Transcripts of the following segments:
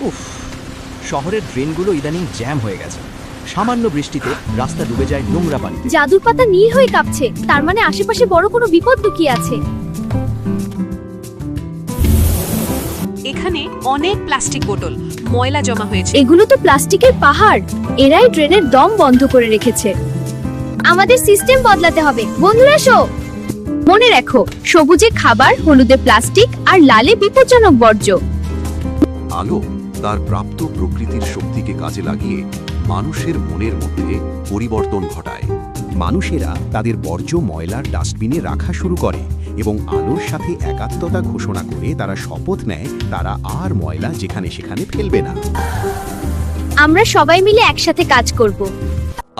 উফ, শহরের ড্রেনগুলো ইদানিং জ্যাম হয়ে গেছে। সামান্য বৃষ্টিতে রাস্তা ডুবে যায় নোংরা পানিতে। জাদুর পাতা নীল হয়ে কাঁপছে, তার মানে আশেপাশে বড় কোনো বিপদ লুকিয়ে আছে। এখানে অনেক প্লাস্টিক বোতল ময়লা জমা হয়েছে। এগুলো তো প্লাস্টিকের পাহাড়, এরাই ড্রেনের দম বন্ধ করে রেখেছে। আমাদের সিস্টেম বদলাতে হবে। বন্ধুরা শো, মনে রাখো, সবুজে খাবার, হলুদে প্লাস্টিক আর লালে বিপজ্জনক বর্জ্য। আলো তার প্রাপ্ত প্রকৃতির শক্তিকে কাজে লাগিয়ে মানুষের মনের মধ্যে পরিবর্তন ঘটায়। মানুষেরা তাদের বর্জ্য ময়লার ডাস্টবিনে রাখা শুরু করে এবং আলোর সাথে একাত্মতা ঘোষণা করে তারা শপথ নেয় তারা আর ময়লা যেখানে সেখানে ফেলবে না। আমরা সবাই মিলে একসাথে কাজ করব।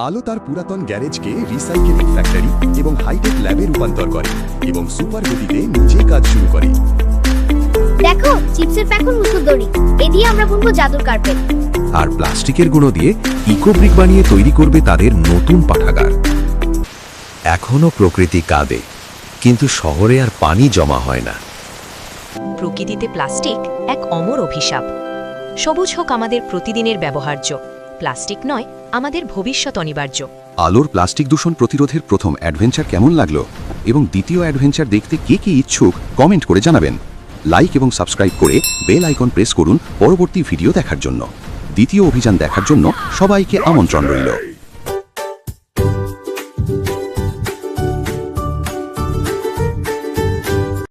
আলো তার পুরাতন গ্যারেজকে রিসাইকেলিং ফ্যাক্টরি এবং হাইটেক ল্যাবে রূপান্তর করে এবং সুপার গতিতে নিজেই কাজ শুরু করে। দেখো, চিপসের প্যাকেট মুসুর দড়ি, এ দিয়ে আমরা বুনবো জাদুর কার্পেট। আর প্লাস্টিকের গুঁড়ো দিয়ে ইকোব্রিক বানিয়ে তৈরি করবে তাদের নতুন পাঠাগার। এখনো প্রকৃতি কাঁদে, কিন্তু শহরে আর পানি জমা হয় না। প্রকৃতিতে প্লাস্টিক এক অমর অভিশাপ। সবুজ হোক আমাদের প্রতিদিনের ব্যবহার্য, প্লাস্টিক নয় আমাদের ভবিষ্যৎ অনিবার্য। আলোর প্লাস্টিক দূষণ প্রতিরোধের প্রথম অ্যাডভেঞ্চার কেমন লাগলো এবং দ্বিতীয় অ্যাডভেঞ্চার দেখতে কে কে ইচ্ছুক কমেন্ট করে জানাবেন। লাইক এবং সাবস্ক্রাইব করে বেল আইকন প্রেস করুন পরবর্তী ভিডিও দেখার জন্য। দ্বিতীয় অভিযান দেখার জন্য সবাইকে আমন্ত্রণ রইল।